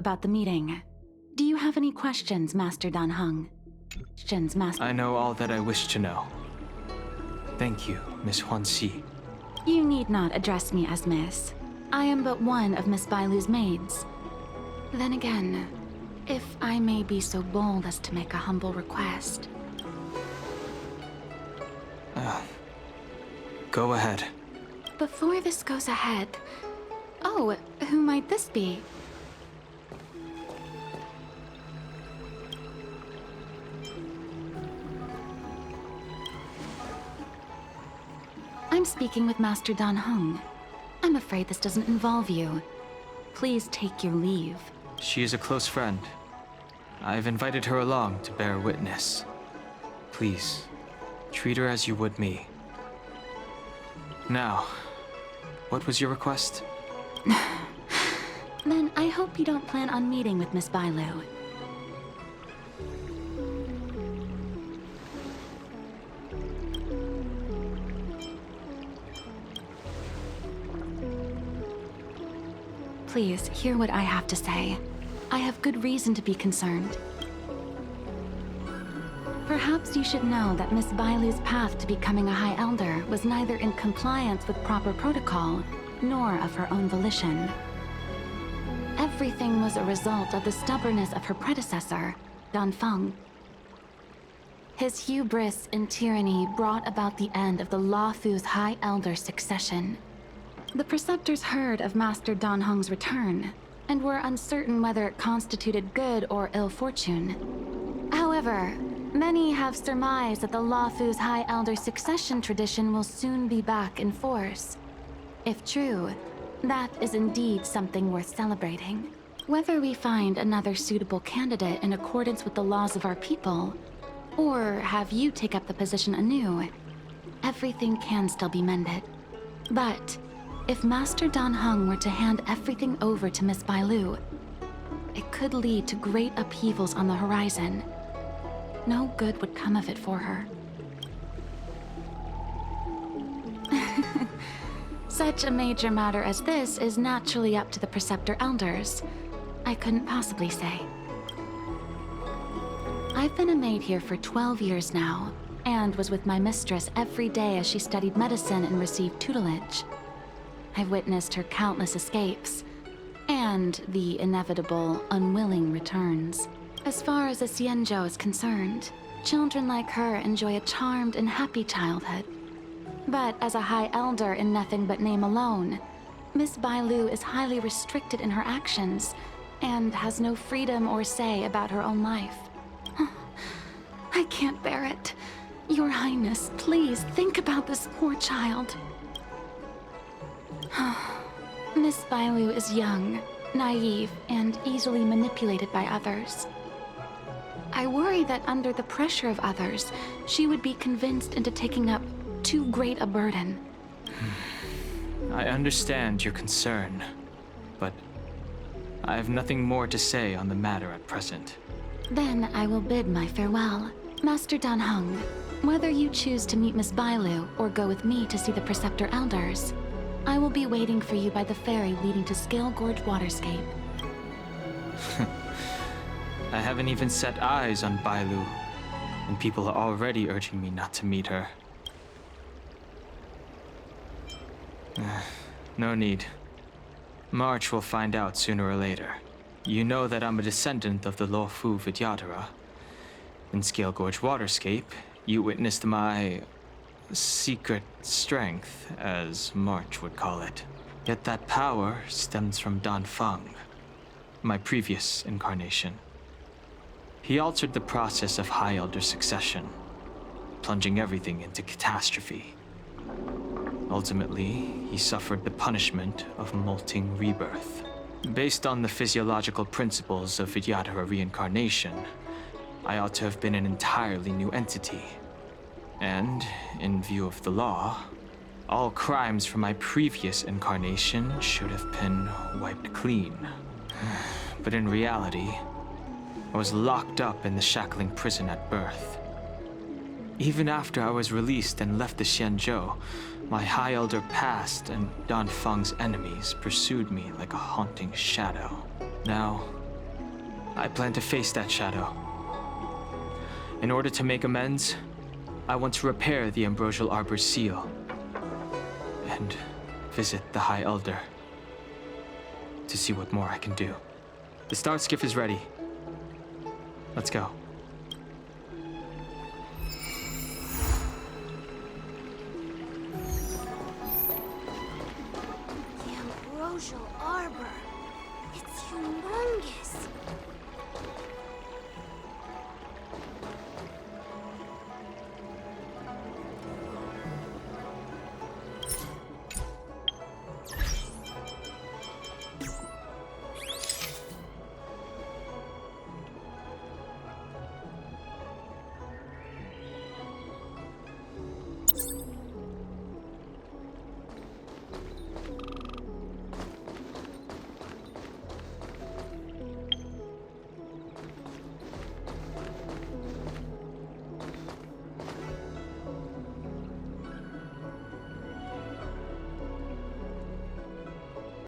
about the meeting. Do you have any questions, Master Dan Heng? I know all that I wish to know. Thank you, Miss Huanxi. You need not address me as Miss. I am but one of Miss Bailu's maids. Then again, if I may be so bold as to make a humble request. Go ahead. Before this goes ahead... Oh, who might this be? I'm speaking with Master Dan Heng. I'm afraid this doesn't involve you. Please take your leave. She is a close friend. I've invited her along to bear witness. Please, treat her as you would me. Now, what was your request? Then I hope you don't plan on meeting with Miss Bailu. Please, hear what I have to say. I have good reason to be concerned. Perhaps you should know that Miss Bailu's path to becoming a High Elder was neither in compliance with proper protocol, nor of her own volition. Everything was a result of the stubbornness of her predecessor, Dan Feng. His hubris and tyranny brought about the end of the Luofu's High Elder succession. The Preceptors heard of Master Dan Heng's return, and were uncertain whether it constituted good or ill fortune. However, many have surmised that the Luofu's High Elder succession tradition will soon be back in force. If true, that is indeed something worth celebrating. Whether we find another suitable candidate in accordance with the laws of our people, or have you take up the position anew, everything can still be mended. But if Master Dan Heng were to hand everything over to Miss Bailu, it could lead to great upheavals on the horizon. No good would come of it for her. Such a major matter as this is naturally up to the Preceptor Elders. I couldn't possibly say. I've been a maid here for 12 years now, and was with my mistress every day as she studied medicine and received tutelage. I've witnessed her countless escapes, and the inevitable, unwilling returns. As far as a Xianzhou is concerned, children like her enjoy a charmed and happy childhood. But as a High Elder in nothing but name alone, Miss Bailu is highly restricted in her actions, and has no freedom or say about her own life. I can't bear it. Your Highness, please think about this poor child. Miss Bailu is young, naive, and easily manipulated by others. I worry that under the pressure of others, she would be convinced into taking up too great a burden. I understand your concern, but I have nothing more to say on the matter at present. Then I will bid my farewell. Master Dan Heng, whether you choose to meet Miss Bailu or go with me to see the Preceptor Elders, I will be waiting for you by the ferry leading to Scale Gorge Waterscape. I haven't even set eyes on Bailu, and people are already urging me not to meet her. No need. March will find out sooner or later. You know that I'm a descendant of the Luofu Vidyadhara. In Scale Gorge Waterscape, you witnessed my secret strength, as March would call it. Yet that power stems from Dan Feng, my previous incarnation. He altered the process of High Elder succession, plunging everything into catastrophe. Ultimately, he suffered the punishment of molting rebirth. Based on the physiological principles of Vidyadhara reincarnation, I ought to have been an entirely new entity. And, in view of the law, all crimes from my previous incarnation should have been wiped clean. But in reality, I was locked up in the shackling prison at birth. Even after I was released and left the Xianzhou, my High Elder past and Dan Feng's enemies pursued me like a haunting shadow. Now, I plan to face that shadow. In order to make amends, I want to repair the Ambrosial Arbor's seal and visit the High Elder to see what more I can do. The Star Skiff is ready. Let's go. The Ambrosial Arbor. It's humongous.